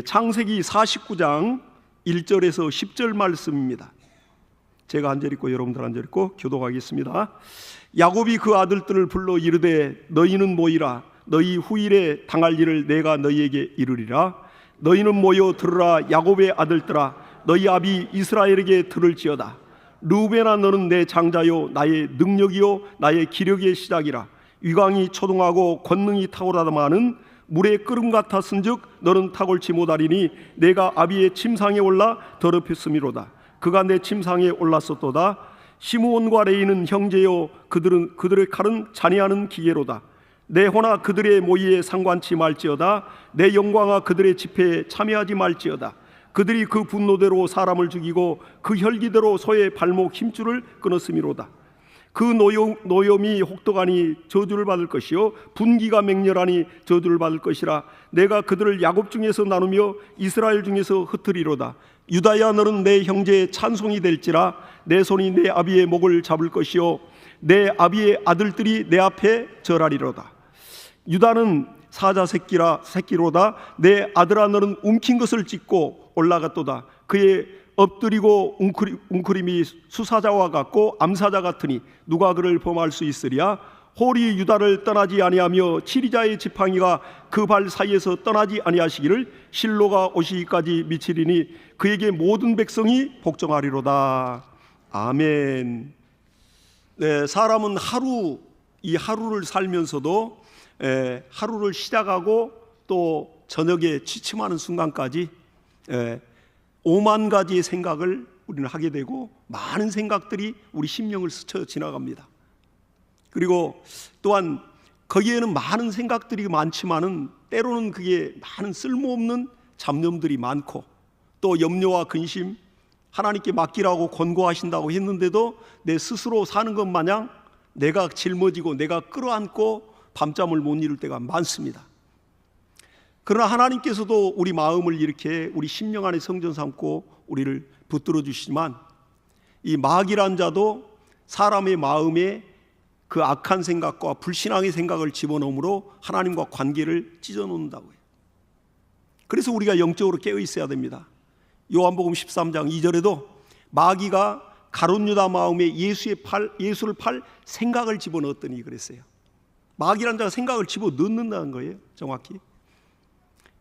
창세기 49장 1절에서 10절 말씀입니다. 제가 한 절 읽고 여러분들 한 절 읽고 교독하겠습니다. 야곱이 그 아들들을 불러 이르되 너희는 모이라. 너희 후일에 당할 일을 내가 너희에게 이르리라. 너희는 모여 들으라. 야곱의 아들들아, 너희 아비 이스라엘에게 들을지어다. 르우벤아, 너는 내 장자요 나의 능력이요 나의 기력의 시작이라. 위강이 초동하고 권능이 탁월하다마는 물의 끓음 같았은즉 너는 탁월치 못하리니 내가 아비의 침상에 올라 더럽혔음이로다. 그가 내 침상에 올랐었도다. 시므온과 레이는 형제요 그들의 칼은 잔해하는 기계로다. 내 호나 그들의 모의에 상관치 말지어다. 내 영광아 그들의 집회에 참여하지 말지어다. 그들이 그 분노대로 사람을 죽이고 그 혈기대로 소의 발목 힘줄을 끊었음이로다. 그 노염이 혹독하니 저주를 받을 것이요 분기가 맹렬하니 저주를 받을 것이라. 내가 그들을 야곱 중에서 나누며 이스라엘 중에서 흩으리로다. 유다야, 너는 내 형제의 찬송이 될지라. 내 손이 내 아비의 목을 잡을 것이요 내 아비의 아들들이 내 앞에 절하리로다. 유다는 사자 새끼로다. 내 아들아, 너는 움킨 것을 찢고 올라갔도다. 그의 엎드리고 웅크림이 수사자와 같고 암사자 같으니 누가 그를 범할 수 있으랴. 홀이 유다를 떠나지 아니하며 치리자의 지팡이가 그 발 사이에서 떠나지 아니하시기를 실로가 오시기까지 미치리니 그에게 모든 백성이 복종하리로다. 아멘. 사람은 이 하루를 살면서도 하루를 시작하고 또 저녁에 취침하는 순간까지 5만 가지의 생각을 우리는 하게 되고 많은 생각들이 우리 심령을 스쳐 지나갑니다. 그리고 또한 거기에는 많은 생각들이 많지만은 때로는 그게 많은 쓸모없는 잡념들이 많고 또 염려와 근심, 하나님께 맡기라고 권고하신다고 했는데도 내 스스로 사는 것 마냥 내가 짊어지고 내가 끌어안고 밤잠을 못 이룰 때가 많습니다. 그러나 하나님께서도 우리 마음을 이렇게 우리 심령 안에 성전 삼고 우리를 붙들어 주시지만 이 마귀란 자도 사람의 마음에 그 악한 생각과 불신앙의 생각을 집어넣음으로 하나님과 관계를 찢어놓는다고요. 그래서 우리가 영적으로 깨어 있어야 됩니다. 요한복음 13장 2절에도 마귀가 가룟 유다 마음에 예수를 팔 생각을 집어넣었더니 그랬어요. 마귀란 자가 생각을 집어넣는다는 거예요, 정확히.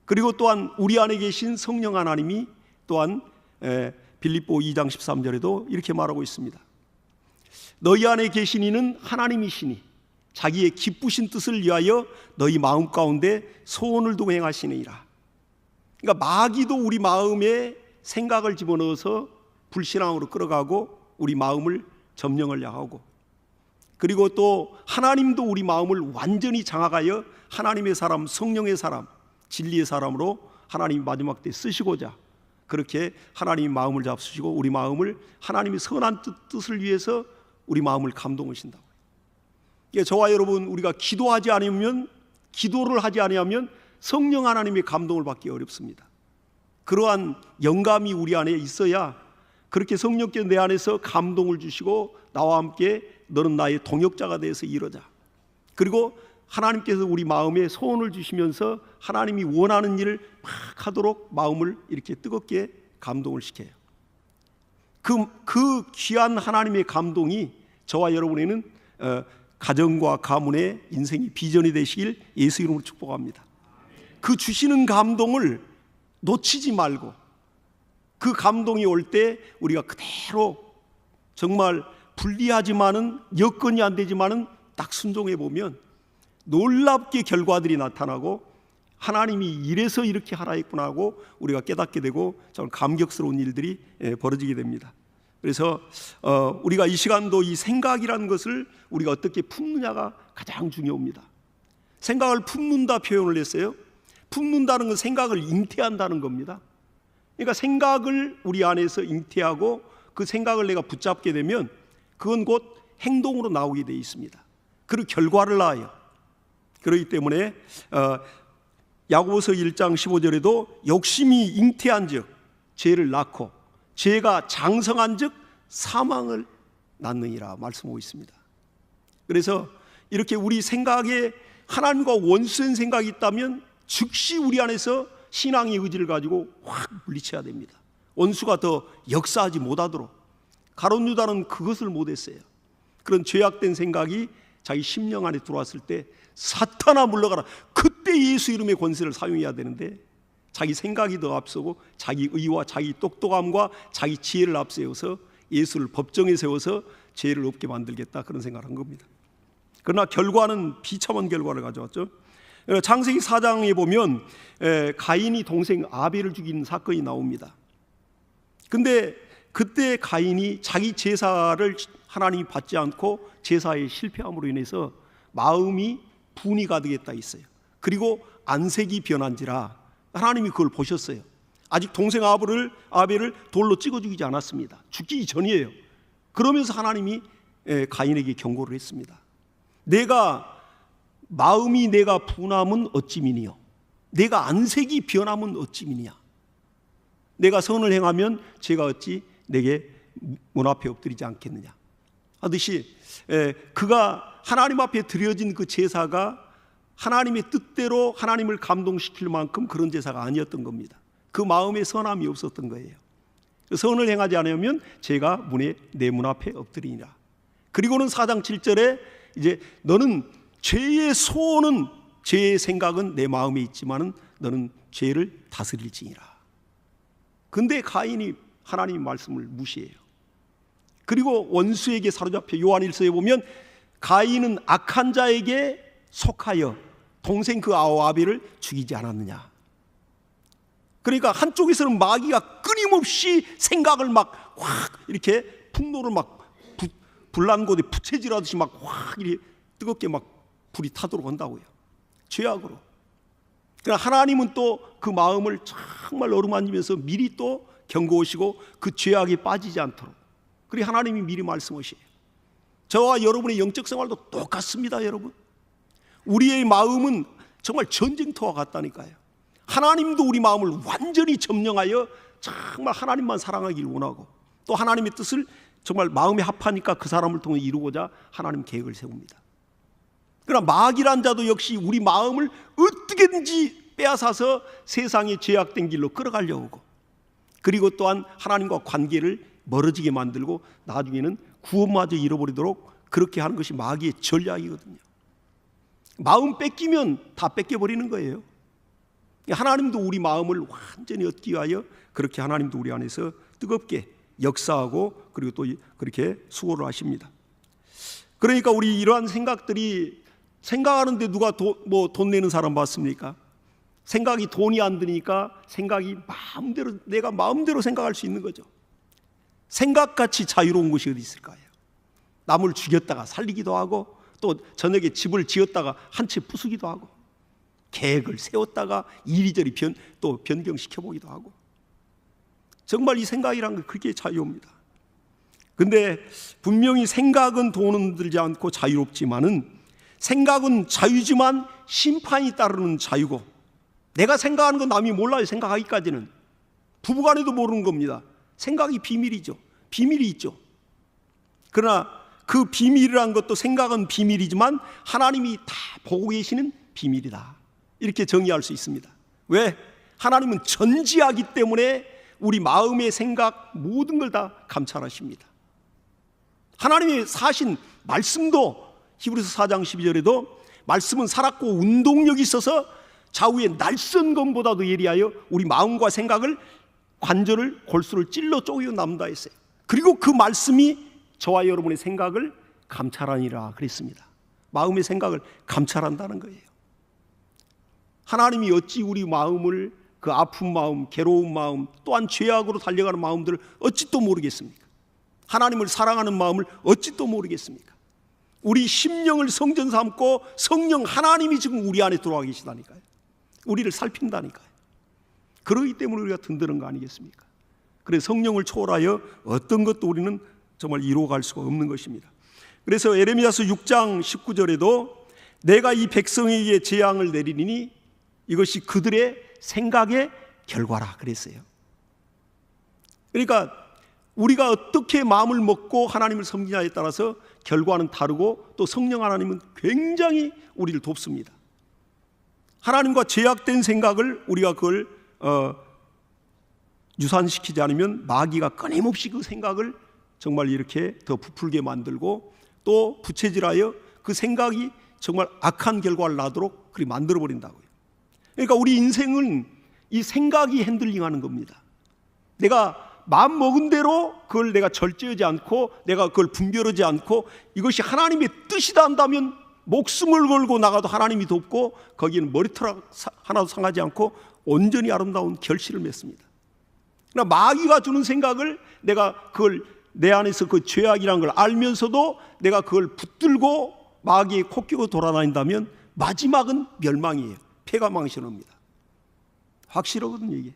그리고 또한 우리 안에 계신 성령 하나님이 또한 빌립보 2장 13절에도 이렇게 말하고 있습니다. 너희 안에 계신 이는 하나님이시니 자기의 기쁘신 뜻을 위하여 너희 마음 가운데 소원을 두고 행하시느니라. 그러니까 마귀도 우리 마음에 생각을 집어넣어서 불신앙으로 끌어가고 우리 마음을 점령을 하고, 그리고 또 하나님도 우리 마음을 완전히 장악하여 하나님의 사람, 성령의 사람, 진리의 사람으로 하나님이 마지막 때 쓰시고자 그렇게 하나님이 마음을 잡수시고 우리 마음을 하나님의 선한 뜻을 위해서 우리 마음을 감동하신다고요. 저와 여러분, 우리가 기도를 하지 아니하면 성령 하나님의 감동을 받기 어렵습니다. 그러한 영감이 우리 안에 있어야 그렇게 성령께서 내 안에서 감동을 주시고 나와 함께 너는 나의 동역자가 되어서 이루자. 그리고 하나님께서 우리 마음에 소원을 주시면서 하나님이 원하는 일을 막 하도록 마음을 이렇게 뜨겁게 감동을 시켜요. 그 귀한 하나님의 감동이 저와 여러분에는 가정과 가문의 인생의 비전이 되시길 예수 이름으로 축복합니다. 그 주시는 감동을 놓치지 말고 그 감동이 올 때 우리가 그대로 정말 불리하지만은 여건이 안 되지만은 딱 순종해 보면 놀랍게 결과들이 나타나고 하나님이 이래서 이렇게 하라 했구나 하고 우리가 깨닫게 되고 정말 감격스러운 일들이 벌어지게 됩니다. 그래서 우리가 이 시간도 이 생각이라는 것을 우리가 어떻게 품느냐가 가장 중요합니다. 생각을 품는다 표현을 했어요. 품는다는 건 생각을 잉태한다는 겁니다. 그러니까 생각을 우리 안에서 잉태하고 그 생각을 내가 붙잡게 되면 그건 곧 행동으로 나오게 되어 있습니다. 그리고 결과를 낳아요. 그렇기 때문에 야고보서 1장 15절에도 욕심이 잉태한 즉 죄를 낳고 죄가 장성한 즉 사망을 낳느니라 말씀하고 있습니다. 그래서 이렇게 우리 생각에 하나님과 원수된 생각이 있다면 즉시 우리 안에서 신앙의 의지를 가지고 확 물리쳐야 됩니다. 원수가 더 역사하지 못하도록. 가룟 유다는 그것을 못했어요. 그런 죄악된 생각이 자기 심령 안에 들어왔을 때 사탄아 물러가라. 그때 예수 이름의 권세를 사용해야 되는데 자기 생각이 더 앞서고 자기 의와 자기 똑똑함과 자기 지혜를 앞세워서 예수를 법정에 세워서 죄를 없게 만들겠다, 그런 생각을 한 겁니다. 그러나 결과는 비참한 결과를 가져왔죠. 창세기 4장에 보면 가인이 동생 아벨을 죽인 사건이 나옵니다. 근데 그때 가인이 자기 제사를 하나님이 받지 않고 제사에 실패함으로 인해서 마음이 분이 가득했다 있어요. 그리고 안색이 변한지라 하나님이 그걸 보셨어요. 아직 동생 아벨을 돌로 찍어 죽이지 않았습니다. 죽기 전이에요. 그러면서 하나님이 가인에게 경고를 했습니다. 마음이 내가 분함은 어찌미니요, 내가 안색이 변함은 어찌미니야. 내가 선을 행하면 죄가 어찌 내게 문 앞에 엎드리지 않겠느냐 하듯이 그가 하나님 앞에 드려진 그 제사가 하나님의 뜻대로 하나님을 감동시킬 만큼 그런 제사가 아니었던 겁니다. 그 마음에 선함이 없었던 거예요. 선을 행하지 않으면 죄가 내 문 앞에 엎드리니라. 그리고는 4장 7절에 이제 너는 죄의 소원은, 죄의 생각은 내 마음에 있지만은 너는 죄를 다스릴지니라. 근데 가인이 하나님의 말씀을 무시해요. 그리고 원수에게 사로잡혀 요한일서에 보면 가인은 악한 자에게 속하여 동생 그 아벨을 죽이지 않았느냐. 그러니까 한쪽에서는 마귀가 끊임없이 생각을 막 확 이렇게 풍로를 막 불난 곳에 부채질하듯이 막 확 이렇게 뜨겁게 막 불이 타도록 한다고요. 죄악으로. 그러나 하나님은 또 그 마음을 정말 어루만지면서 미리 또 경고하시고 그 죄악에 빠지지 않도록. 그리고 하나님이 미리 말씀하시에요. 저와 여러분의 영적 생활도 똑같습니다, 여러분. 우리의 마음은 정말 전쟁터와 같다니까요. 하나님도 우리 마음을 완전히 점령하여 정말 하나님만 사랑하기를 원하고 또 하나님의 뜻을 정말 마음에 합하니까 그 사람을 통해 이루고자 하나님 계획을 세웁니다. 그러나 마귀란 자도 역시 우리 마음을 어떻게든지 빼앗아서 세상의 죄악된 길로 끌어가려고 하고 그리고 또한 하나님과 관계를 멀어지게 만들고 나중에는 구원마저 잃어버리도록 그렇게 하는 것이 마귀의 전략이거든요. 마음 뺏기면 다 뺏겨버리는 거예요. 하나님도 우리 마음을 완전히 얻기 위하여 그렇게 하나님도 우리 안에서 뜨겁게 역사하고 그리고 또 그렇게 수고를 하십니다. 그러니까 우리 이러한 생각들이 생각하는데 누가 돈 내는 사람 봤습니까? 생각이 돈이 안 드니까 생각이 마음대로 내가 마음대로 생각할 수 있는 거죠. 생각같이 자유로운 것이 어디 있을까요? 남을 죽였다가 살리기도 하고 또 저녁에 집을 지었다가 한 채 부수기도 하고 계획을 세웠다가 이리저리 또 변경시켜보기도 하고 정말 이 생각이란 건 그렇게 자유입니다. 근데 분명히 생각은 돈은 들지 않고 자유롭지만은 생각은 자유지만 심판이 따르는 자유고 내가 생각하는 건 남이 몰라요. 생각하기까지는 부부간에도 모르는 겁니다. 생각이 비밀이죠. 비밀이 있죠. 그러나 그 비밀이란 것도 생각은 비밀이지만 하나님이 다 보고 계시는 비밀이다. 이렇게 정의할 수 있습니다. 왜? 하나님은 전지하기 때문에 우리 마음의 생각 모든 걸 다 감찰하십니다. 하나님이 사신 말씀도 히브리서 4장 12절에도 말씀은 살았고 운동력이 있어서 좌우의 날선 검보다도 예리하여 우리 마음과 생각을 관절을 골수를 찔러 쪼개어 남다 했어요. 그리고 그 말씀이 저와 여러분의 생각을 감찰하니라 그랬습니다. 마음의 생각을 감찰한다는 거예요. 하나님이 어찌 우리 마음을 그 아픈 마음, 괴로운 마음, 또한 죄악으로 달려가는 마음들을 어찌 또 모르겠습니까? 하나님을 사랑하는 마음을 어찌 또 모르겠습니까? 우리 심령을 성전 삼고 성령 하나님이 지금 우리 안에 들어와 계시다니까요. 우리를 살핀다니까요. 그러기 때문에 우리가 든든한 거 아니겠습니까? 그래서 성령을 초월하여 어떤 것도 우리는 정말 이루어갈 수가 없는 것입니다. 그래서 에레미야서 6장 19절에도 내가 이 백성에게 재앙을 내리니 이것이 그들의 생각의 결과라 그랬어요. 그러니까 우리가 어떻게 마음을 먹고 하나님을 섬기냐에 따라서 결과는 다르고 또 성령 하나님은 굉장히 우리를 돕습니다. 하나님과 죄악된 생각을 우리가 그걸 유산시키지 않으면 마귀가 끊임없이 그 생각을 정말 이렇게 더 부풀게 만들고 또 부채질하여 그 생각이 정말 악한 결과를 나도록 그렇게 만들어 버린다고요. 그러니까 우리 인생은 이 생각이 핸들링하는 겁니다. 내가 마음 먹은 대로 그걸 내가 절제하지 않고 내가 그걸 분별하지 않고 이것이 하나님의 뜻이다 한다면 목숨을 걸고 나가도 하나님이 돕고 거기는 머리털 하나도 상하지 않고 온전히 아름다운 결실을 맺습니다. 그러나 마귀가 주는 생각을 내가 그걸 내 안에서 그 죄악이라는 걸 알면서도 내가 그걸 붙들고 마귀의 코끼고 돌아다닌다면 마지막은 멸망이에요. 폐가 망신합니다. 확실하거든요 이게.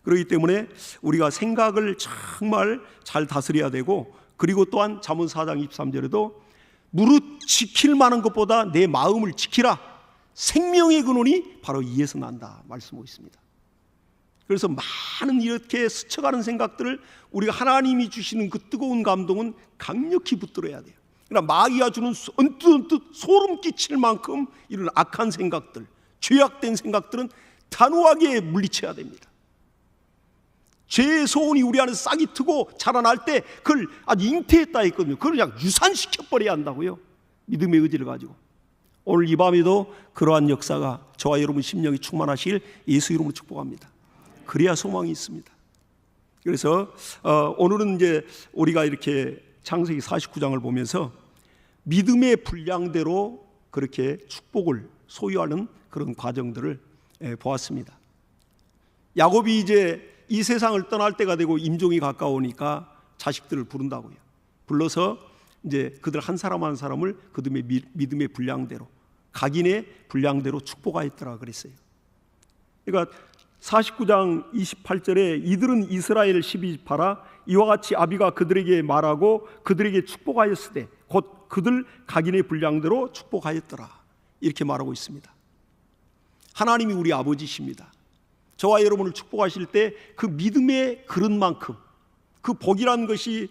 그렇기 때문에 우리가 생각을 정말 잘 다스려야 되고, 그리고 또한 잠언 4장 23절에도 무릇 지킬 만한 것보다 내 마음을 지키라. 생명의 근원이 바로 이에서 난다 말씀하고 있습니다. 그래서 많은 이렇게 스쳐가는 생각들을 우리가 하나님이 주시는 그 뜨거운 감동은 강력히 붙들어야 돼요. 그러나 마귀가 주는 언뜻 소름 끼칠 만큼 이런 악한 생각들, 죄악된 생각들은 단호하게 물리쳐야 됩니다. 죄의 소원이 우리 안에 싹이 트고 자라날 때 그걸 아주 잉태했다 했거든요. 그걸 그냥 유산시켜버려야 한다고요. 믿음의 의지를 가지고. 오늘 이 밤에도 그러한 역사가 저와 여러분 심령이 충만하시길 예수 이름으로 축복합니다. 그래야 소망이 있습니다. 그래서 오늘은 이제 우리가 이렇게 창세기 49장을 보면서 믿음의 분량대로 그렇게 축복을 소유하는 그런 과정들을 보았습니다. 야곱이 이제 이 세상을 떠날 때가 되고 임종이 가까우니까 자식들을 부른다고요. 불러서 이제 그들 한 사람 한 사람을 그들의 믿음의 분량대로, 각인의 분량대로 축복하였더라 그랬어요. 그러니까 49장 28절에 이들은 이스라엘을 12지파라 이와 같이 아비가 그들에게 말하고 그들에게 축복하였으되 곧 그들 각인의 분량대로 축복하였더라 이렇게 말하고 있습니다. 하나님이 우리 아버지십니다. 저와 여러분을 축복하실 때 그 믿음의 그릇만큼 그 복이라는 것이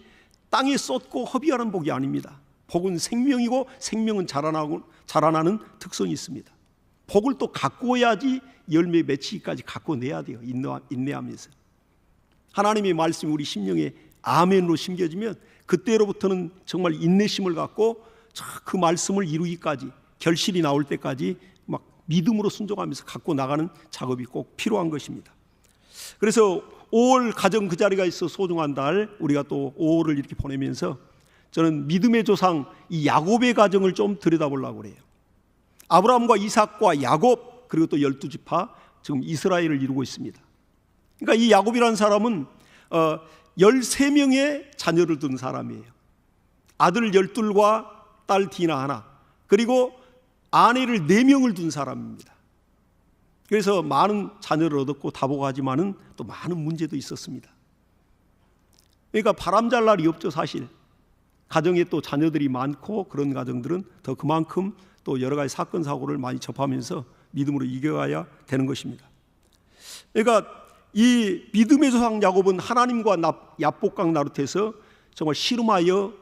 땅에 쏟고 허비하는 복이 아닙니다. 복은 생명이고 생명은 자라나는 특성이 있습니다. 복을 또 가꾸어야지 열매 맺히기까지 가꿔내야 돼요. 인내하면서. 하나님의 말씀이 우리 심령에 아멘으로 심겨지면 그때로부터는 정말 인내심을 갖고 그 말씀을 이루기까지, 결실이 나올 때까지 막 믿음으로 순종하면서 갖고 나가는 작업이 꼭 필요한 것입니다. 그래서 5월 가정 그 자리가 있어 소중한 달, 우리가 또 5월을 이렇게 보내면서 저는 믿음의 조상 이 야곱의 가정을 좀 들여다보려고 그래요. 아브라함과 이삭과 야곱, 그리고 또 12지파, 지금 이스라엘을 이루고 있습니다. 그러니까 이 야곱이라는 사람은 13명의 자녀를 둔 사람이에요. 아들 12과 딸 디나 하나, 그리고 아내를 4명을 둔 사람입니다. 그래서 많은 자녀를 얻었고 다복하지만은 또 많은 문제도 있었습니다. 그러니까 바람잘 날이 없죠. 사실 가정에 또 자녀들이 많고 그런 가정들은 더 그만큼 또 여러 가지 사건 사고를 많이 접하면서 믿음으로 이겨가야 되는 것입니다. 그러니까 이 믿음의 조상 야곱은 하나님과 야복강 나룻에서 정말 씨름하여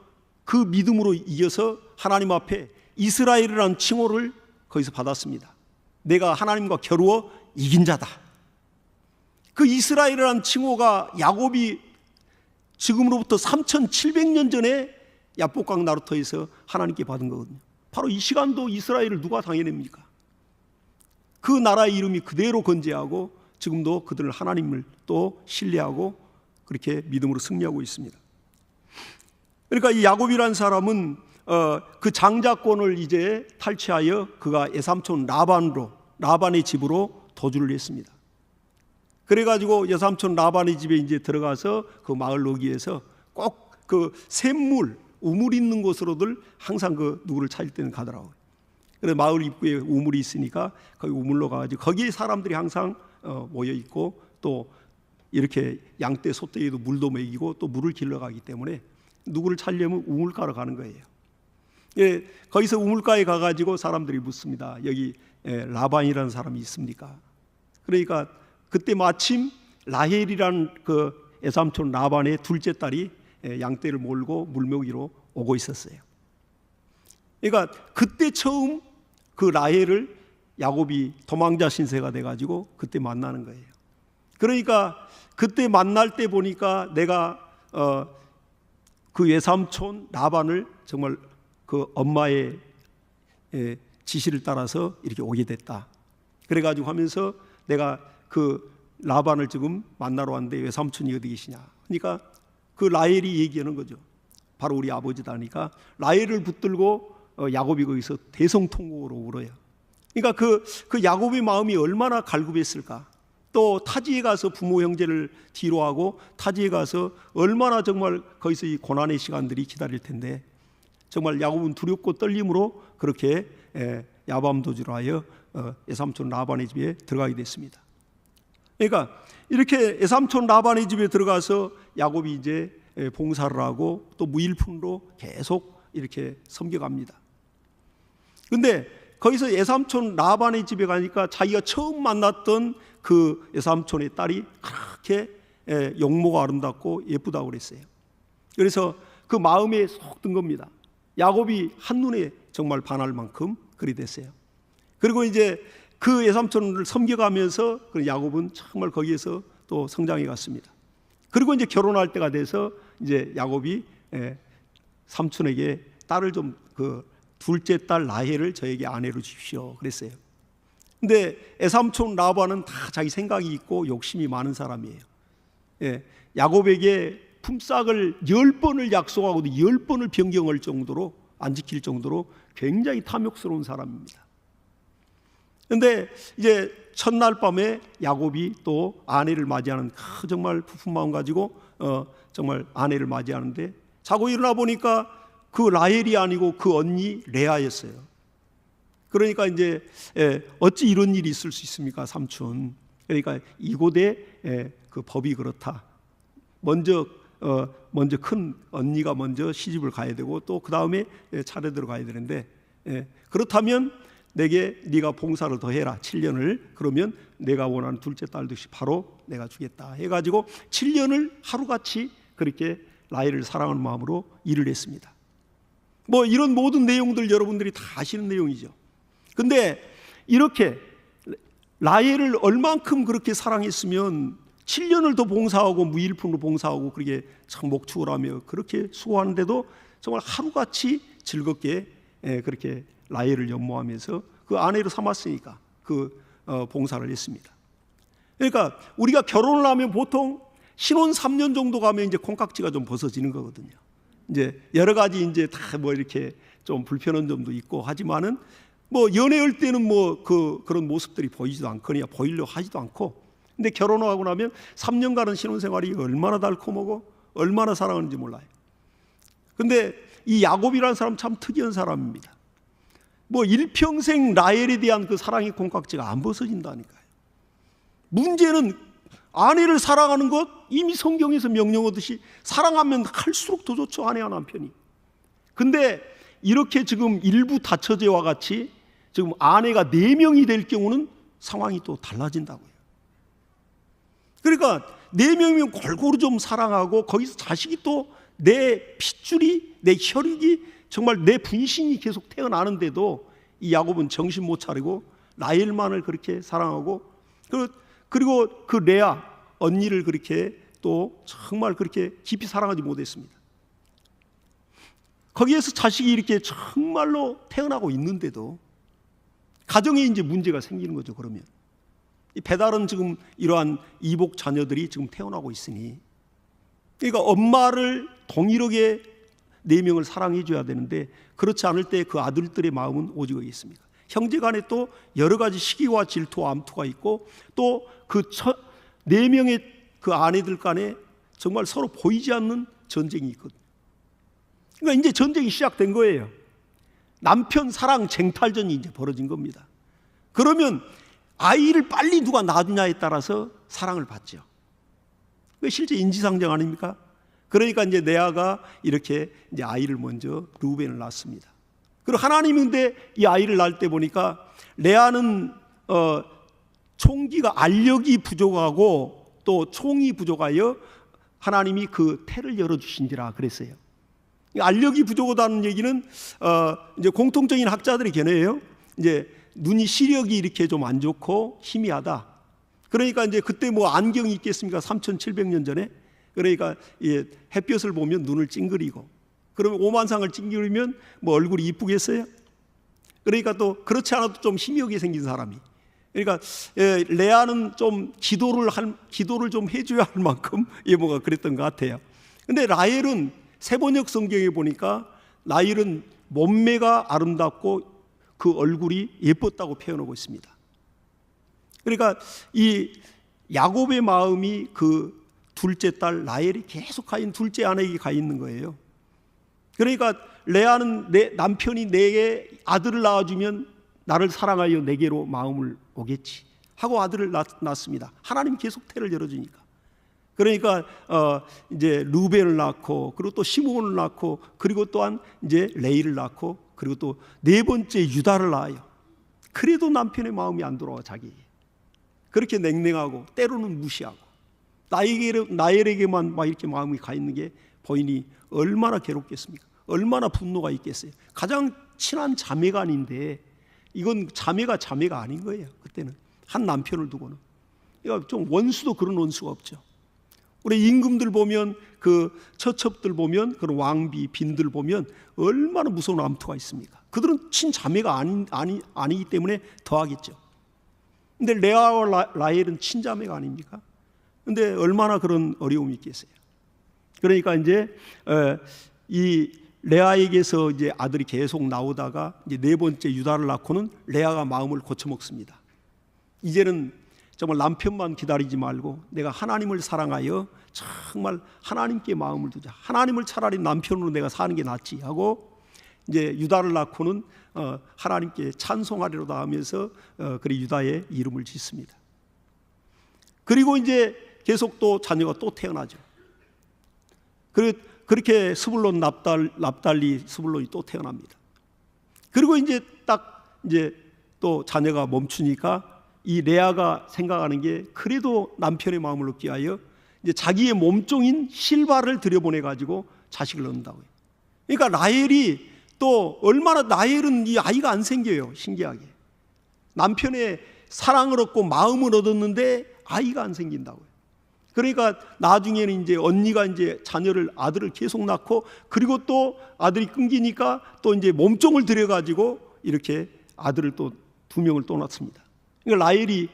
그 믿음으로 이겨서 하나님 앞에 이스라엘이라는 칭호를 거기서 받았습니다. 내가 하나님과 겨루어 이긴 자다. 그 이스라엘이라는 칭호가 야곱이 지금으로부터 3700년 전에 야복강 나루터에서 하나님께 받은 거거든요. 바로 이 시간도 이스라엘을 누가 당해냅니까? 그 나라의 이름이 그대로 건재하고 지금도 그들을 하나님을 또 신뢰하고 그렇게 믿음으로 승리하고 있습니다. 그러니까 이 야곱이라는 사람은 그 장자권을 이제 탈취하여 그가 외삼촌 라반의 집으로 도주를 했습니다. 그래가지고 외삼촌 라반의 집에 이제 들어가서 그 마을 어귀에서 꼭 그 샘물, 우물 있는 곳으로들 항상 그 누구를 찾을 때는 가더라고요. 그래서 마을 입구에 우물이 있으니까 거기 우물로 가가지고 거기에 사람들이 항상 모여 있고 또 이렇게 양떼 소떼에도 물도 먹이고 또 물을 길러 가기 때문에 누구를 찾으려면 우물가로 가는 거예요. 예, 거기서 우물가에 가가지고 사람들이 묻습니다. 여기 라반이라는 사람이 있습니까? 그러니까 그때 마침 라헬이라는 그 외삼촌 라반의 둘째 딸이 양떼를 몰고 물먹이로 오고 있었어요. 그러니까 그때 처음 그 라헬을 야곱이 도망자 신세가 돼가지고 그때 만나는 거예요. 그러니까 그때 만날 때 보니까 내가 그 외삼촌 라반을 정말 그 엄마의 지시를 따라서 이렇게 오게 됐다. 그래가지고 하면서 내가 그 라반을 지금 만나러 왔는데 외삼촌이 어디 계시냐. 그러니까 그 라헬이 얘기하는 거죠. 바로 우리 아버지다 하니까 라헬을 붙들고 야곱이 거기서 대성통곡으로 울어요. 그러니까 그 야곱의 마음이 얼마나 갈급했을까. 또 타지에 가서 부모 형제를 뒤로 하고 타지에 가서 얼마나 정말 거기서 이 고난의 시간들이 기다릴 텐데 정말 야곱은 두렵고 떨림으로 그렇게 야밤도주로 하여 외삼촌 라반의 집에 들어가게 됐습니다. 그러니까 이렇게 외삼촌 라반의 집에 들어가서 야곱이 이제 봉사를 하고 또 무일푼으로 계속 이렇게 섬겨갑니다. 근데 거기서 외삼촌 라반의 집에 가니까 자기가 처음 만났던 그 외삼촌의 딸이 그렇게 용모가 아름답고 예쁘다고 그랬어요. 그래서 그 마음에 쏙 든 겁니다. 야곱이 한눈에 정말 반할 만큼 그리 됐어요. 그리고 이제 그 외삼촌을 섬겨가면서 야곱은 정말 거기에서 또 성장해 갔습니다. 그리고 이제 결혼할 때가 돼서 이제 야곱이 삼촌에게 딸을 좀 둘째 딸 라헬을 저에게 아내로 주십시오 그랬어요. 근데 외삼촌 라반은 다 자기 생각이 있고 욕심이 많은 사람이에요. 야곱에게 품삯을 10번을 약속하고도 10번을 변경할 정도로 안 지킬 정도로 굉장히 탐욕스러운 사람입니다. 근데 이제 첫날 밤에 야곱이 또 아내를 맞이하는 정말 부푼 마음 가지고 정말 아내를 맞이하는데 자고 일어나 보니까 그 라헬이 아니고 그 언니 레아였어요. 그러니까 이제 어찌 이런 일이 있을 수 있습니까, 삼촌? 그러니까 이곳에 그 법이 그렇다. 먼저 큰 언니가 먼저 시집을 가야 되고 또 그 다음에 차례대로 가야 되는데 그렇다면 내게 네가 봉사를 더 해라 7년을. 그러면 내가 원하는 둘째 딸도 바로 내가 주겠다 해가지고 7년을 하루같이 그렇게 라헬을 사랑하는 마음으로 일을 했습니다. 뭐 이런 모든 내용들 여러분들이 다 아시는 내용이죠. 근데 이렇게 라헬을 얼만큼 그렇게 사랑했으면 7년을 더 봉사하고 무일푼으로 봉사하고 그렇게 참 목축을 하며 그렇게 수고하는데도 정말 하루같이 즐겁게 그렇게 라헬을 연모하면서 그 아내로 삼았으니까 그 봉사를 했습니다. 그러니까 우리가 결혼을 하면 보통 신혼 3년 정도 가면 이제 콩깍지가 좀 벗어지는 거거든요. 이제 여러 가지 이제 다 뭐 이렇게 좀 불편한 점도 있고 하지만은 뭐 연애할 때는 뭐 그런 모습들이 보이지도 않거나 보이려 하지도 않고, 근데 결혼하고 나면 3년간은 신혼생활이 얼마나 달콤하고 얼마나 사랑하는지 몰라요. 근데 이 야곱이라는 사람 참 특이한 사람입니다. 뭐 일평생 라헬에 대한 그 사랑의 콩깍지가 안 벗어진다니까요. 문제는 아내를 사랑하는 것, 이미 성경에서 명령하듯이 사랑하면 할수록 더 좋죠, 아내와 남편이. 근데 이렇게 지금 일부 다처제와 같이 지금 아내가 4명이 될 경우는 상황이 또 달라진다고요. 그러니까 4명이면 골고루 좀 사랑하고 거기서 자식이 또 내 핏줄이, 내 혈육이 정말 내 분신이 계속 태어나는데도 이 야곱은 정신 못 차리고 라헬만을 그렇게 사랑하고, 그리고 그 레아 언니를 그렇게 또 정말 그렇게 깊이 사랑하지 못했습니다. 거기에서 자식이 이렇게 정말로 태어나고 있는데도 가정에 이제 문제가 생기는 거죠. 그러면 이 배달은 지금 이러한 이복 자녀들이 지금 태어나고 있으니, 그러니까 엄마를 동일하게 4명을 사랑해 줘야 되는데 그렇지 않을 때 그 아들들의 마음은 오직 어디 있습니까? 형제 간에 또 여러 가지 시기와 질투와 암투가 있고 또 그 4명의 그 아내들 간에 정말 서로 보이지 않는 전쟁이 있거든요. 그러니까 이제 전쟁이 시작된 거예요. 남편 사랑 쟁탈전이 이제 벌어진 겁니다. 그러면 아이를 빨리 누가 낳느냐에 따라서 사랑을 받죠. 그게 실제 인지상정 아닙니까? 그러니까 이제 레아가 이렇게 이제 아이를 먼저 르우벤을 낳습니다. 그리고 하나님이 근데 이 아이를 낳을 때 보니까 레아는 총기가 알력이 부족하고 또 총이 부족하여 하나님이 그 태를 열어주신지라 그랬어요. 알력이 부족하다는 얘기는 이제 공통적인 학자들의 견해예요. 이제 눈이 시력이 이렇게 좀 안 좋고 희미하다. 그러니까 이제 그때 뭐 안경이 있겠습니까? 3,700년 전에. 그러니까 햇볕을 보면 눈을 찡그리고, 그러면 오만상을 찡그리면 뭐 얼굴이 이쁘겠어요? 그러니까 또 그렇지 않아도 좀 희미하게 생긴 사람이. 그러니까 레아는 좀 기도를 좀 해줘야 할 만큼 뭐가 그랬던 것 같아요. 근데 라헬은 세번역 성경에 보니까 라헬은 몸매가 아름답고 그 얼굴이 예뻤다고 표현하고 있습니다. 그러니까 이 야곱의 마음이 그 둘째 딸 라헬이 계속 가 있는 둘째 아내에게 가 있는 거예요. 그러니까 레아는 내 남편이 내게 아들을 낳아주면 나를 사랑하여 내게로 마음을 오겠지 하고 아들을 낳습니다. 하나님이 계속 태를 열어주니까. 그러니까 이제 루벤을 낳고, 그리고 또 시므온을 낳고, 그리고 또한 이제 레이를 낳고, 그리고 또 네 번째 유다를 낳아요. 그래도 남편의 마음이 안 돌아와. 자기에게 그렇게 냉랭하고 때로는 무시하고 나엘에게만 막 이렇게 마음이 가 있는 게 보이니 얼마나 괴롭겠습니까? 얼마나 분노가 있겠어요. 가장 친한 자매가 아닌데 이건 자매가 아닌 거예요. 그때는 한 남편을 두고는. 그러니까 좀 원수도 그런 원수가 없죠. 우리 임금들 보면, 그 처첩들 보면, 그런 왕비 빈들 보면 얼마나 무서운 암투가 있습니까? 그들은 친자매가 아니기 때문에 더하겠죠. 근데 레아와 라헬은 친자매가 아닙니까? 근데 얼마나 그런 어려움이 있겠어요. 그러니까 이제 이 레아에게서 이제 아들이 계속 나오다가 이제 네 번째 유다를 낳고는 레아가 마음을 고쳐먹습니다. 이제는 정말 남편만 기다리지 말고 내가 하나님을 사랑하여 정말 하나님께 마음을 두자. 하나님을 차라리 남편으로 내가 사는 게 낫지 하고 이제 유다를 낳고는 하나님께 찬송하리로다 하면서 그래 유다의 이름을 짓습니다. 그리고 이제 계속 또 자녀가 또 태어나죠. 그렇게 스불론 납달리 스불론이 또 태어납니다. 그리고 이제 딱 이제 또 자녀가 멈추니까 이 레아가 생각하는 게 그래도 남편의 마음을 얻기 위하여 이제 자기의 몸종인 실바를 들여보내 가지고 자식을 낳는다고요. 그러니까 라헬이 또 얼마나, 라헬은 이 아이가 안 생겨요. 신기하게 남편의 사랑을 얻고 마음을 얻었는데 아이가 안 생긴다고요. 그러니까 나중에는 이제 언니가 이제 아들을 계속 낳고, 그리고 또 아들이 끊기니까 또 이제 몸종을 들여가지고 이렇게 아들을 또 2명을 또 낳습니다. 그러니까 라헬이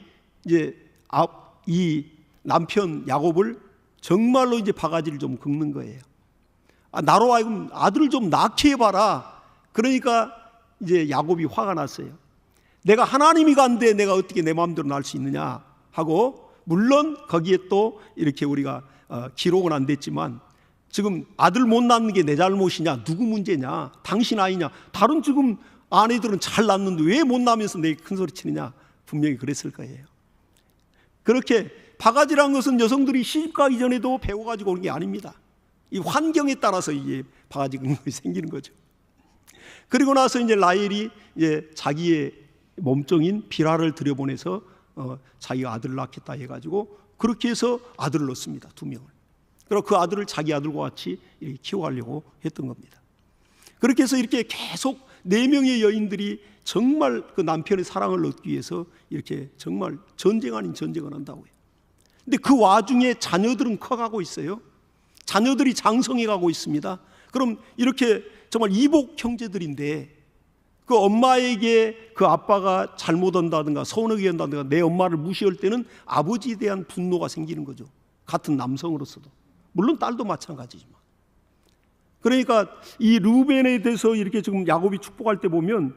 이제 이 남편 야곱을 정말로 이제 바가지를 좀 긁는 거예요. 나로 하여금 아들을 좀 낳게 해봐라. 그러니까 이제 야곱이 화가 났어요. 내가 하나님이 간데 내가 어떻게 내 마음대로 낳을 수 있느냐 하고, 물론 거기에 또 이렇게 우리가 기록은 안 됐지만 지금 아들 못 낳는 게 내 잘못이냐, 누구 문제냐, 당신 아이냐, 다른 지금 아내들은 잘 낳는데 왜 못 낳으면서 내게 큰 소리 치느냐, 분명히 그랬을 거예요. 그렇게 바가지란 것은 여성들이 시집가기 전에도 배워가지고 오는 게 아닙니다. 이 환경에 따라서 이게 바가지 근육이 생기는 거죠. 그리고 나서 이제 라헬이 이제 자기의 몸종인 비라를 들여보내서 자기가 아들을 낳겠다 해가지고 그렇게 해서 아들을 낳습니다. 2명을. 그리고 그 아들을 자기 아들과 같이 키워가려고 했던 겁니다. 그렇게 해서 이렇게 계속 4명의 여인들이 정말 그 남편의 사랑을 얻기 위해서 이렇게 정말 전쟁 아닌 전쟁을 한다고요. 근데 그 와중에 자녀들은 커가고 있어요. 자녀들이 장성해 가고 있습니다. 그럼 이렇게 정말 이복 형제들인데 그 엄마에게 그 아빠가 잘못한다든가 서운하게 한다든가 내 엄마를 무시할 때는 아버지에 대한 분노가 생기는 거죠. 같은 남성으로서도. 물론 딸도 마찬가지지만. 그러니까 이 르우벤에 대해서 이렇게 지금 야곱이 축복할 때 보면,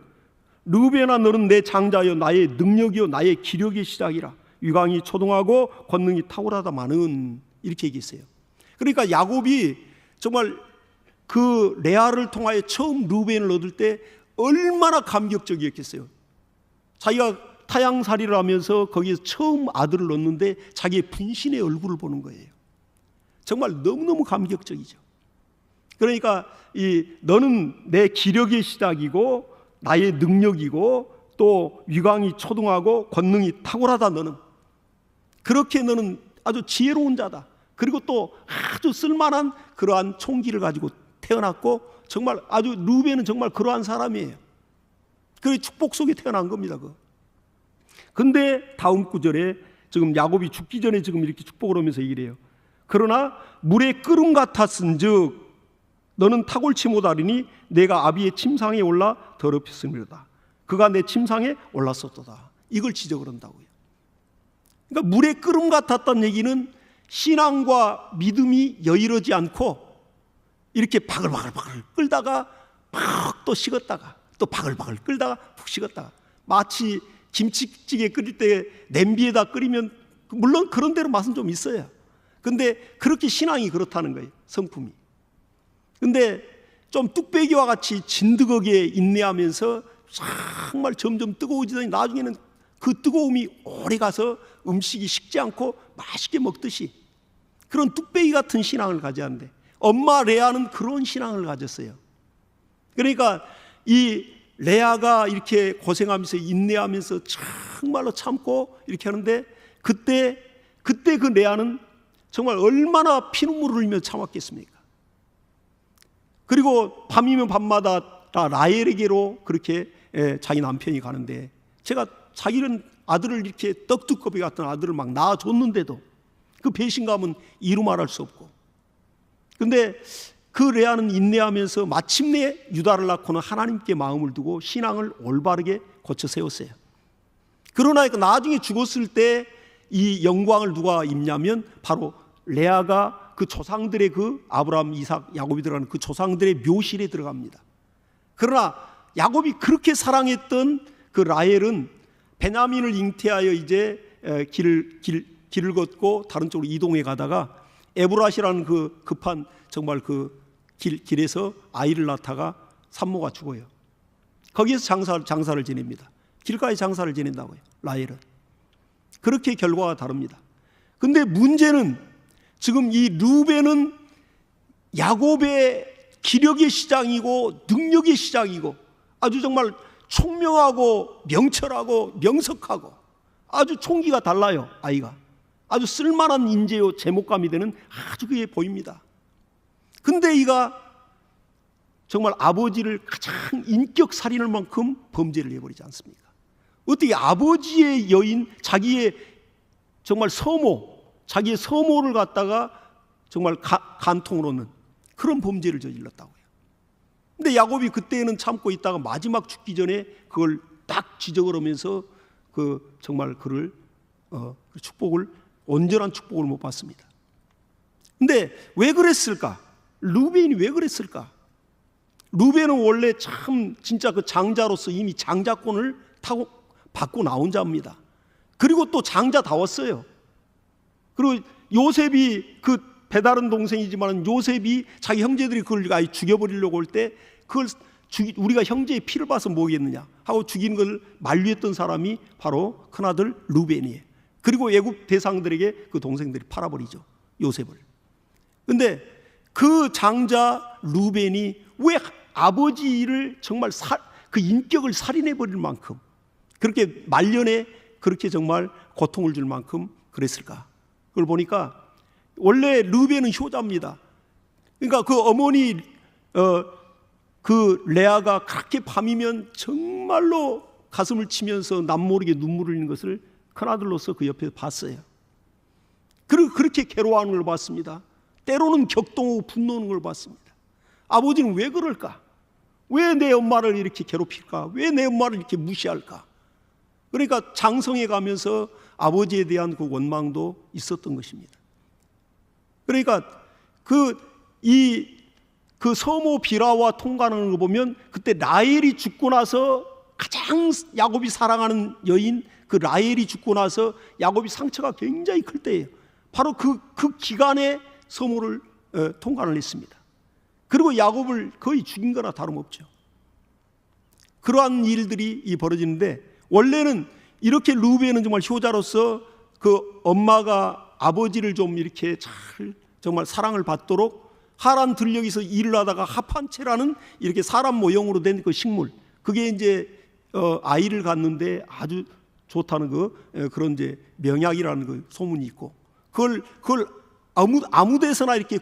르우벤아 너는 내 장자여 나의 능력이요 나의 기력의 시작이라. 유광이 초동하고 권능이 탁월하다마는, 이렇게 얘기했어요. 그러니까 야곱이 정말 그 레아를 통하여 처음 르우벤을 얻을 때 얼마나 감격적이었겠어요. 자기가 타향살이를 하면서 거기에서 처음 아들을 얻는데 자기의 분신의 얼굴을 보는 거예요. 정말 너무너무 감격적이죠. 그러니까 너는 내 기력의 시작이고 나의 능력이고 또 위광이 초등하고 권능이 탁월하다. 너는 그렇게 너는 아주 지혜로운 자다. 그리고 또 아주 쓸만한 그러한 총기를 가지고 태어났고, 정말 아주 르우벤은 정말 그러한 사람이에요. 그 축복 속에 태어난 겁니다. 근데 다음 구절에 지금 야곱이 죽기 전에 지금 이렇게 축복을 하면서 얘기를 해요. 그러나 물의 끓음 같았은즉 너는 탁월치 못하리니 내가 아비의 침상에 올라 더럽혔음이로다. 그가 내 침상에 올랐었도다. 이걸 지적을 한다고요. 그러니까 물의 끓음 같았다는 얘기는 신앙과 믿음이 여유르지 않고 이렇게 바글바글 끓다가 막 또 식었다가 또 바글바글 끓다가 푹 식었다가, 마치 김치찌개 끓일 때 냄비에다 끓이면 물론 그런 대로 맛은 좀 있어요. 근데 그렇게 신앙이 그렇다는 거예요, 성품이. 근데 좀 뚝배기와 같이 진드겁게 인내하면서 정말 점점 뜨거워지더니 나중에는 그 뜨거움이 오래 가서 음식이 식지 않고 맛있게 먹듯이 그런 뚝배기 같은 신앙을 가져야 하는데, 엄마 레아는 그런 신앙을 가졌어요. 그러니까 이 레아가 이렇게 고생하면서 인내하면서 정말로 참고 이렇게 하는데, 그때 그 레아는 정말 얼마나 피눈물을 흘리며 참았겠습니까? 그리고 밤이면 밤마다 라헬에게로 그렇게 자기 남편이 가는데, 제가 자기는 아들을 이렇게 떡두꺼비 같은 아들을 막 낳아줬는데도 그 배신감은 이루 말할 수 없고, 근데 그 레아는 인내하면서 마침내 유다를 낳고는 하나님께 마음을 두고 신앙을 올바르게 고쳐 세웠어요. 그러나 나중에 죽었을 때 이 영광을 누가 입냐면 바로 레아가 그 조상들의 그 아브라함, 이삭, 야곱이 들어가는 그 조상들의 묘실에 들어갑니다. 그러나 야곱이 그렇게 사랑했던 그 라헬은 베냐민을 잉태하여 이제 길을 걷고 다른 쪽으로 이동해 가다가 에브라시라는 그 급한 정말 그 길에서 아이를 낳다가 산모가 죽어요. 거기에서 장사를 지냅니다. 길가에 장사를 지낸다고요, 라헬은. 그렇게 결과가 다릅니다. 근데 문제는 지금 이 르우벤은 야곱의 기력의 시장이고 능력의 시장이고 아주 정말 총명하고 명철하고 명석하고 아주 총기가 달라요. 아이가 아주 쓸만한 인재요, 제목감이 되는 아주 그게 보입니다. 근데 이가 정말 아버지를 가장 인격 살인할 만큼 범죄를 해버리지 않습니까? 어떻게 아버지의 여인, 자기의 정말 자기의 서모를 갖다가 정말 간통으로 넣는 그런 범죄를 저질렀다고요. 근데 야곱이 그때는 참고 있다가 마지막 죽기 전에 그걸 딱 지적을 하면서 정말 그를 축복을, 온전한 축복을 못 받습니다. 근데 왜 그랬을까? 르우벤이 왜 그랬을까? 르우벤은 원래 참 진짜 그 장자로서 이미 장자권을 받고 나온 자입니다. 그리고 또 장자다웠어요. 그리고 요셉이 그 배다른 동생이지만 요셉이 자기 형제들이 그걸 아예 죽여버리려고 할 때 그걸 우리가 형제의 피를 봐서 뭐겠느냐 하고 죽이는 걸 만류했던 사람이 바로 큰아들 르우벤이에요. 그리고 애굽 대상들에게 그 동생들이 팔아버리죠, 요셉을. 근데 그 장자 르우벤이 왜 아버지를 정말 그 인격을 살인해버릴 만큼 그렇게 말년에 그렇게 정말 고통을 줄 만큼 그랬을까? 그걸 보니까 원래 르우벤은 효자입니다. 그러니까 그 어머니 그 레아가 그렇게 밤이면 정말로 가슴을 치면서 남모르게 눈물을 흘리는 것을 큰아들로서 그 옆에서 봤어요. 그리고 그렇게 괴로워하는 걸 봤습니다. 때로는 격동하고 분노하는 걸 봤습니다. 아버지는 왜 그럴까? 왜 내 엄마를 이렇게 괴롭힐까? 왜 내 엄마를 이렇게 무시할까? 그러니까 장성해 가면서 아버지에 대한 그 원망도 있었던 것입니다. 그러니까 그 서모 비라와 통과하는 거 보면 그때 라헬이 죽고 나서 가장 야곱이 사랑하는 여인 그 라헬이 죽고 나서 야곱이 상처가 굉장히 클 때예요. 바로 그 기간에 서모를 통과를 했습니다. 그리고 야곱을 거의 죽인 거나 다름없죠. 그러한 일들이 벌어지는데, 원래는 이렇게 르우벤은 정말 효자로서 그 엄마가 아버지를 좀 이렇게 잘 정말 사랑을 받도록 하란 들녘에서 일을 하다가 하판체라는 이렇게 사람 모형으로 된 그 식물, 그게 이제 아이를 갖는데 아주 좋다는 그런 이제 명약이라는 그 소문이 있고, 그걸 아무 데서나 이렇게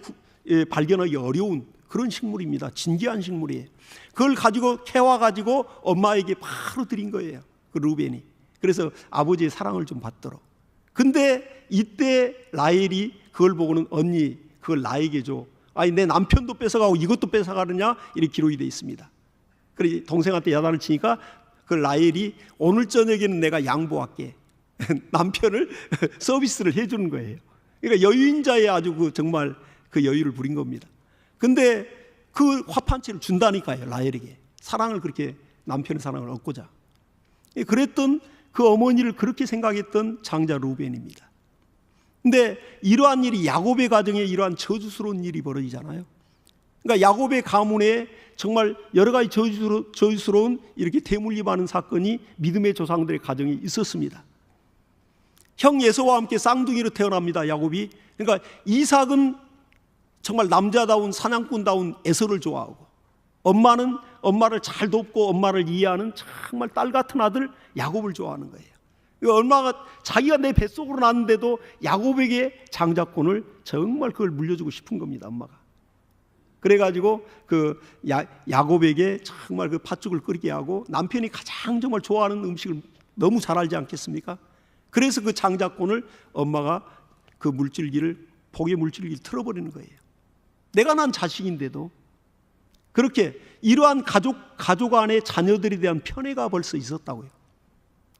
발견하기 어려운 그런 식물입니다. 진귀한 식물이에요. 그걸 가지고 캐와 가지고 엄마에게 바로 드린 거예요, 그 르우벤이. 그래서 아버지의 사랑을 좀 받도록. 근데 이때 라헬이 그걸 보고는 언니 그걸 나에게 줘. 아니 내 남편도 뺏어가고 이것도 뺏어가느냐 이렇게 기록이 되어 있습니다. 그래 동생한테 야단을 치니까 그 라헬이 오늘 저녁에는 내가 양보할게. 남편을 서비스를 해주는 거예요. 그러니까 여유인자의 아주 그 정말 그 여유를 부린 겁니다. 근데 그 화판치를 준다니까요. 라헬에게 사랑을 그렇게 남편의 사랑을 얻고자. 그랬던 그 어머니를 그렇게 생각했던 장자 루벤입니다. 근데 이러한 일이 야곱의 가정에 이러한 저주스러운 일이 벌어지잖아요. 그러니까 야곱의 가문에 정말 여러 가지 저주스러운 이렇게 대물림하는 사건이 믿음의 조상들의 가정에 있었습니다. 형 에서와 함께 쌍둥이로 태어납니다. 야곱이. 그러니까 이삭은 정말 남자다운 사냥꾼다운 에서를 좋아하고, 엄마는 엄마를 잘 돕고 엄마를 이해하는 정말 딸 같은 아들 야곱을 좋아하는 거예요. 엄마가 자기가 내 뱃속으로 낳았는데도 야곱에게 장자권을 정말 그걸 물려주고 싶은 겁니다. 엄마가. 그래가지고 그 야곱에게 정말 그 팥죽을 끓이게 하고, 남편이 가장 정말 좋아하는 음식을 너무 잘 알지 않겠습니까? 그래서 그 장자권을 엄마가 그 물질기를, 복의 물질기를 틀어버리는 거예요. 내가 난 자식인데도. 그렇게 이러한 가족 안에 자녀들에 대한 편애가 벌써 있었다고요.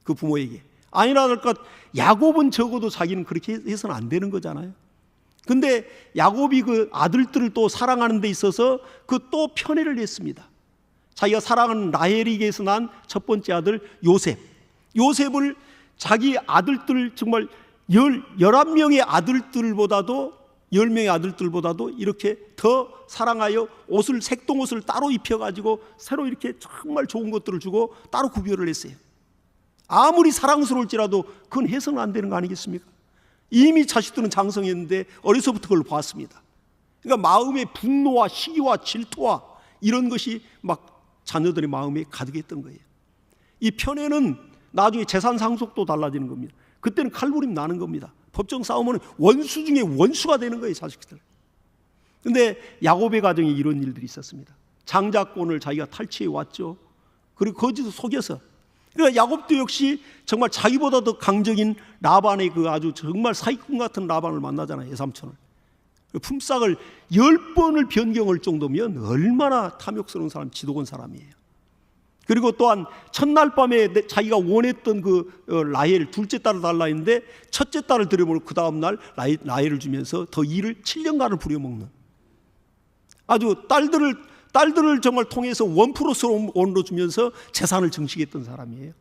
그 부모에게. 아니라 할까 야곱은 적어도 자기는 그렇게 해서는 안 되는 거잖아요. 근데 야곱이 그 아들들을 또 사랑하는 데 있어서 그 또 편애를 했습니다. 자기가 사랑하는 라헬에게서 난 첫 번째 아들 요셉을 자기 아들들 정말 11명의 아들들보다도 10명의 아들들보다도 이렇게 더 사랑하여 색동옷을 따로 입혀가지고 새로 이렇게 정말 좋은 것들을 주고 따로 구별을 했어요. 아무리 사랑스러울지라도 그건 해서는 안 되는 거 아니겠습니까? 이미 자식들은 장성했는데 어려서부터 그걸 봤습니다. 그러니까 마음의 분노와 시기와 질투와 이런 것이 막 자녀들의 마음에 가득했던 거예요. 이 편애는 나중에 재산 상속도 달라지는 겁니다. 그때는 칼부림 나는 겁니다. 법정 싸움은 원수 중에 원수가 되는 거예요, 자식들. 근데 야곱의 가정에 이런 일들이 있었습니다. 장자권을 자기가 탈취해 왔죠. 그리고 거짓을 속여서. 그러니까 야곱도 역시 정말 자기보다 더 강적인 라반의 그 아주 정말 사기꾼 같은 라반을 만나잖아요, 외삼촌을. 품삯을 10번을 변경할 정도면 얼마나 탐욕스러운 사람, 지도건 사람이에요. 그리고 또한 첫날 밤에 자기가 원했던 그 라헬 둘째 딸을 달라 했는데 첫째 딸을 들여보고 그 다음날 라헬을 주면서 더 일을 7년간을 부려먹는, 아주 딸들을 정말 통해서 원으로 주면서 재산을 증식했던 사람이에요.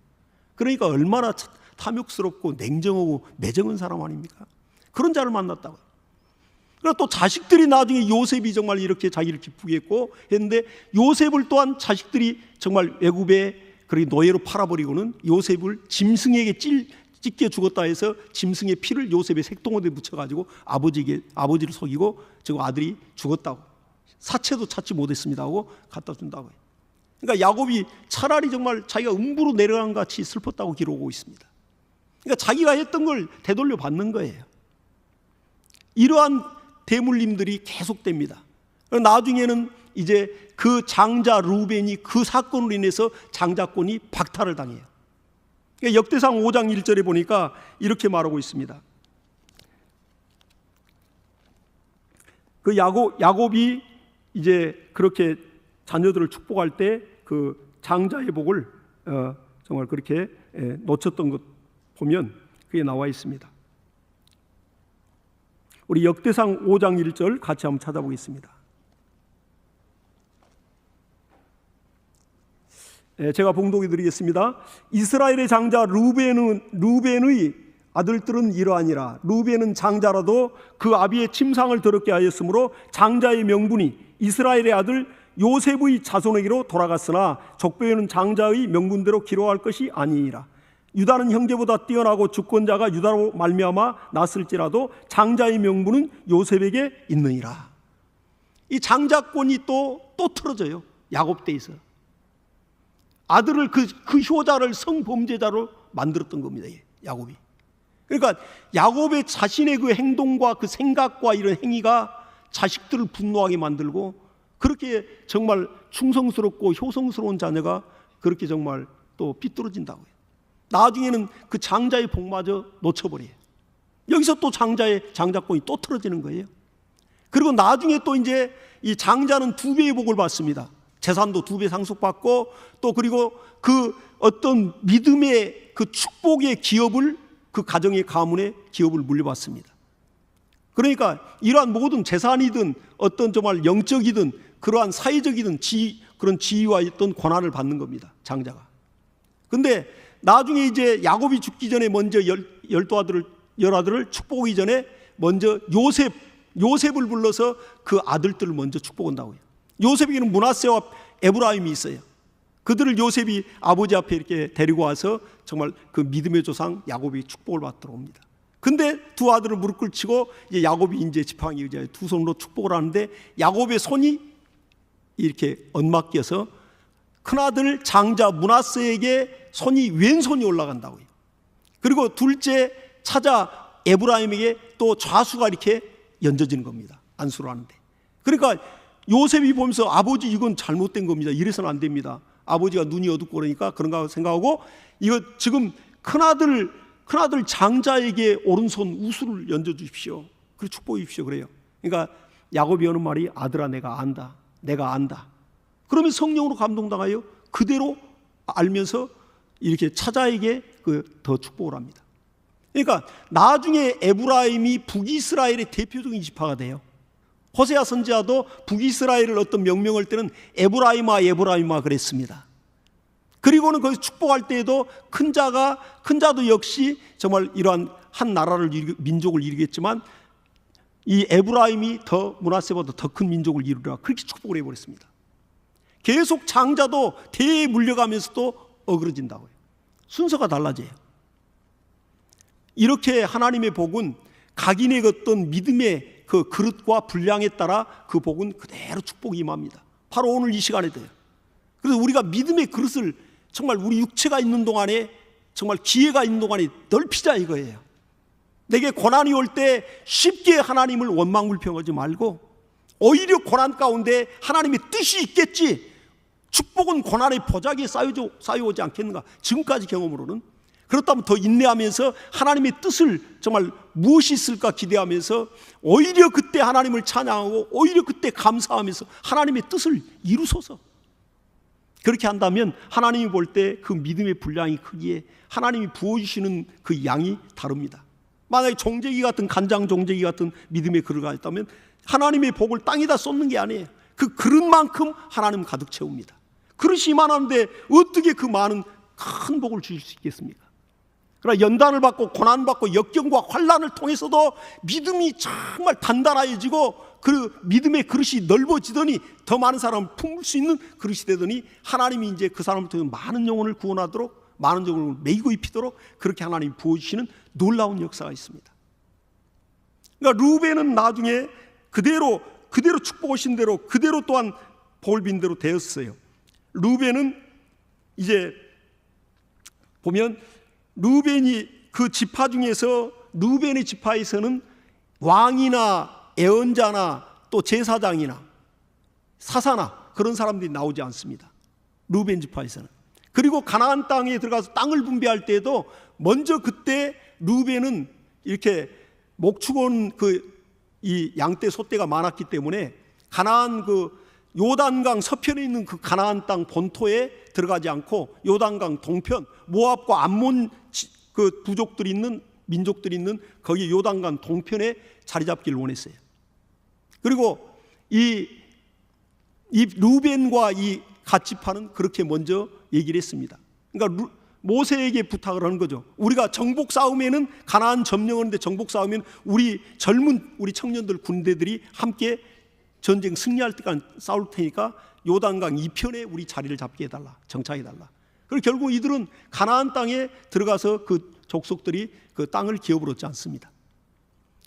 그러니까 얼마나 탐욕스럽고 냉정하고 매정한 사람 아닙니까? 그런 자를 만났다고요. 그리고 또 자식들이 나중에 요셉이 정말 이렇게 자기를 기쁘게 했고 했는데, 요셉을 또한 자식들이 정말 애굽에 그렇게 노예로 팔아버리고는 요셉을 짐승에게 찢겨 죽었다 해서 짐승의 피를 요셉의 색동옷에 묻혀가지고 아버지를 속이고 저 아들이 죽었다고, 사체도 찾지 못했습니다 하고 갖다 준다고 해요. 그러니까 야곱이 차라리 정말 자기가 음부로 내려간 같이 슬펐다고 기록하고 있습니다. 그러니까 자기가 했던 걸 되돌려 받는 거예요. 이러한 대물림들이 계속됩니다. 나중에는 이제 그 장자 루벤이 그 사건으로 인해서 장자권이 박탈을 당해요. 그러니까 역대상 5장 1절에 보니까 이렇게 말하고 있습니다. 그 야곱이 이제 그렇게 자녀들을 축복할 때 그 장자의 복을 정말 그렇게 놓쳤던 것 보면 그게 나와 있습니다. 우리 역대상 5장 1절 같이 한번 찾아보겠습니다. 제가 봉독해 드리겠습니다. 이스라엘의 장자 루벤의 아들들은 이러하니라. 루벤은 장자라도 그 아비의 침상을 더럽게 하였으므로 장자의 명분이 이스라엘의 아들 요셉의 자손에게로 돌아갔으나 족보에는 장자의 명분대로 기록할 것이 아니니라. 유다는 형제보다 뛰어나고 주권자가 유다로 말미암아 났을지라도 장자의 명분은 요셉에게 있느니라. 이 장자권이 또 틀어져요. 야곱 때에서 아들을 그 효자를 성범죄자로 만들었던 겁니다, 야곱이. 그러니까 야곱의 자신의 그 행동과 그 생각과 이런 행위가 자식들을 분노하게 만들고, 그렇게 정말 충성스럽고 효성스러운 자녀가 그렇게 정말 또 삐뚤어진다고요. 나중에는 그 장자의 복마저 놓쳐버려요. 여기서 또 장자권이 또 틀어지는 거예요. 그리고 나중에 또 이제 이 장자는 2배의 복을 받습니다. 재산도 2배 상속받고, 또 그리고 그 어떤 믿음의 그 축복의 기업을, 그 가정의 가문의 기업을 물려받습니다. 그러니까 이러한 모든 재산이든 어떤 정말 영적이든 그러한 사회적이든 그런 지위와 어떤 권한을 받는 겁니다, 장자가. 근데 나중에 이제 야곱이 죽기 전에 먼저 열아들을 축복하기 전에 먼저 요셉을 불러서 그 아들들을 먼저 축복한다고요. 요셉에게는 므낫세와 에브라임이 있어요. 그들을 요셉이 아버지 앞에 이렇게 데리고 와서 정말 그 믿음의 조상 야곱이 축복을 받도록 합니다. 근데 두 아들을 무릎 꿇치고 이제 야곱이 이제 지팡이 의자에 두 손으로 축복을 하는데, 야곱의 손이 이렇게 엇맡겨서 큰아들 장자 므낫세에게 손이 왼손이 올라간다고요. 그리고 둘째 차자 에브라임에게 또 좌수가 이렇게 연져지는 겁니다, 안수를 하는데. 그러니까 요셉이 보면서 아버지 이건 잘못된 겁니다, 이래서는 안 됩니다. 아버지가 눈이 어둡고 그러니까 그런가 생각하고, 이거 지금 큰아들 장자에게 오른손 우수를 얹어주십시오, 그리고 축복해 주십시오 그래요. 그러니까 야곱이 하는 말이 아들아 내가 안다, 내가 안다. 그러면 성령으로 감동당하여 그대로 알면서 이렇게 차자에게 더 축복을 합니다. 그러니까 나중에 에브라임이 북이스라엘의 대표적인 지파가 돼요. 호세아 선지자도 북이스라엘을 어떤 명명할 때는 에브라임아 그랬습니다. 그리고는 거기서 축복할 때에도 큰 자도 역시 정말 이러한 한 나라를 민족을 이루겠지만, 이 에브라임이 더 므낫세보다 더 큰 민족을 이루라, 그렇게 축복을 해버렸습니다. 계속 장자도 대에 물려가면서도 어그러진다고요. 순서가 달라져요. 이렇게 하나님의 복은 각인의 어떤 믿음의 그 그릇과 분량에 따라 그 복은 그대로 축복이 임합니다. 바로 오늘 이 시간에도요. 그래서 우리가 믿음의 그릇을 정말 우리 육체가 있는 동안에, 정말 기회가 있는 동안에 넓히자 이거예요. 내게 고난이 올 때 쉽게 하나님을 원망불평하지 말고, 오히려 고난 가운데 하나님의 뜻이 있겠지, 축복은 고난의 보자기에 쌓여오지 않겠는가, 지금까지 경험으로는. 그렇다면 더 인내하면서 하나님의 뜻을 정말 무엇이 있을까 기대하면서, 오히려 그때 하나님을 찬양하고 오히려 그때 감사하면서 하나님의 뜻을 이루소서. 그렇게 한다면 하나님이 볼 때 그 믿음의 분량이 크기에 하나님이 부어주시는 그 양이 다릅니다. 만약에 종재기 같은, 간장 종재기 같은 믿음의 그릇가 있다면 하나님의 복을 땅에다 쏟는 게 아니에요. 그 그릇만큼 하나님 가득 채웁니다. 그릇이 이만한데 어떻게 그 많은 큰 복을 주실 수 있겠습니까? 그러나 연단을 받고 고난받고 역경과 환난을 통해서도 믿음이 정말 단단해지고 그 믿음의 그릇이 넓어지더니 더 많은 사람을 품을 수 있는 그릇이 되더니, 하나님이 이제 그 사람을 통해 많은 영혼을 구원하도록, 많은 영혼을 매이고 입히도록 그렇게 하나님이 부어주시는 놀라운 역사가 있습니다. 그러니까 루벤은 나중에 그대로 축복하신 대로 그대로 또한 복을 빈 대로 되었어요. 루벤은 이제 보면 루벤이 그 지파 중에서, 루벤의 지파에서는 왕이나 애언자나 또 제사장이나 사사나 그런 사람들이 나오지 않습니다, 루벤 지파에서는. 그리고 가나안 땅에 들어가서 땅을 분배할 때에도 먼저 그때 루벤은 이렇게 목축원 이 양떼 소떼가 많았기 때문에 가나안 요단강 서편에 있는 그 가나안 땅 본토에 들어가지 않고 요단강 동편, 모압과 암몬 그 부족들이 있는, 민족들이 있는 거기 요단강 동편에 자리 잡기를 원했어요. 그리고 이 루벤과 이 갓지파는 그렇게 먼저 얘기를 했습니다. 그러니까 모세에게 부탁을 하는 거죠. 우리가 정복 싸움에는, 가나안 점령하는데 정복 싸움에는 우리 청년들 군대들이 함께 전쟁 승리할 때까지 싸울 테니까 요단강 이편에 우리 자리를 잡게 해달라, 정착해달라. 그리고 결국 이들은 가나안 땅에 들어가서 그 족속들이 그 땅을 기업으로 얻지 않습니다.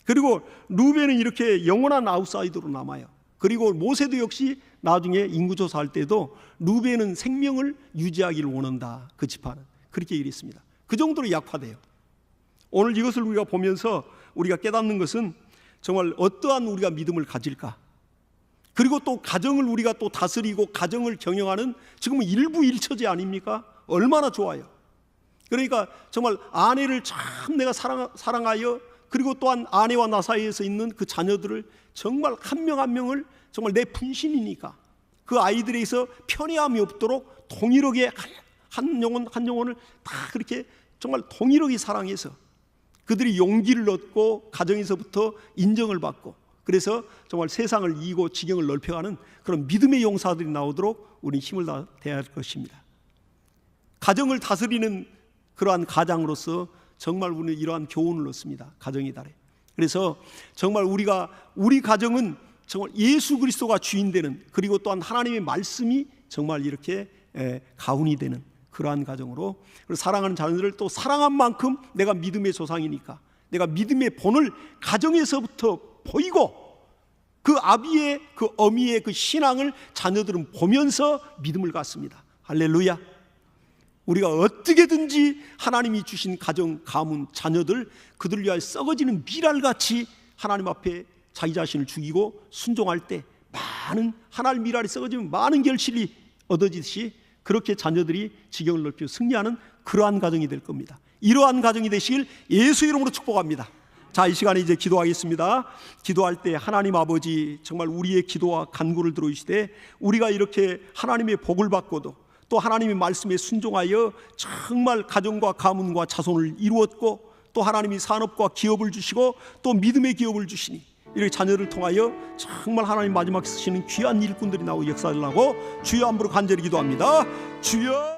그리고 루벤은 이렇게 영원한 아웃사이더로 남아요. 그리고 모세도 역시 나중에 인구조사할 때도 루벤은 생명을 유지하기를 원한다, 그 지파는 그렇게 얘기했습니다. 그 정도로 약화돼요. 오늘 이것을 우리가 보면서 우리가 깨닫는 것은 정말 어떠한 우리가 믿음을 가질까, 그리고 또 가정을 우리가 또 다스리고 가정을 경영하는, 지금은 일부일처제 아닙니까? 얼마나 좋아요. 그러니까 정말 아내를 참 내가 사랑하여 그리고 또한 아내와 나 사이에서 있는 그 자녀들을 정말 한 명 한 명을 정말 내 분신이니까 그 아이들에게서 편애함이 없도록 동일하게 한 영혼 한 영혼을 다 그렇게 정말 동일하게 사랑해서 그들이 용기를 얻고 가정에서부터 인정을 받고 그래서 정말 세상을 이기고 지경을 넓혀가는 그런 믿음의 용사들이 나오도록 우리 힘을 다해야 할 것입니다. 가정을 다스리는 그러한 가장으로서 정말 우리는 이러한 교훈을 얻습니다. 가정의 달에. 그래서 정말 우리 가정은 정말 예수 그리스도가 주인 되는, 그리고 또한 하나님의 말씀이 정말 이렇게 가훈이 되는 그러한 가정으로, 그리고 사랑하는 자녀들을 또 사랑한 만큼 내가 믿음의 조상이니까 내가 믿음의 본을 가정에서부터 보이고 그 아비의 그 어미의 그 신앙을 자녀들은 보면서 믿음을 갖습니다. 할렐루야. 우리가 어떻게든지 하나님이 주신 가정, 가문, 자녀들 그들을 위하여 썩어지는 밀알같이 하나님 앞에 자기 자신을 죽이고 순종할 때 많은 하나님 밀알이 썩어지면 많은 결실이 얻어지듯이 그렇게 자녀들이 지경을 넓혀 승리하는 그러한 가정이 될 겁니다. 이러한 가정이 되시길 예수 이름으로 축복합니다. 자, 이 시간에 이제 기도하겠습니다. 기도할 때 하나님 아버지 정말 우리의 기도와 간구를 들어주시되 우리가 이렇게 하나님의 복을 받고도 또 하나님의 말씀에 순종하여 정말 가정과 가문과 자손을 이루었고 또 하나님이 산업과 기업을 주시고 또 믿음의 기업을 주시니 이렇게 자녀를 통하여 정말 하나님 마지막에 쓰시는 귀한 일꾼들이 나오고 역사를 하고 주여 함부로 간절히 기도합니다. 주여.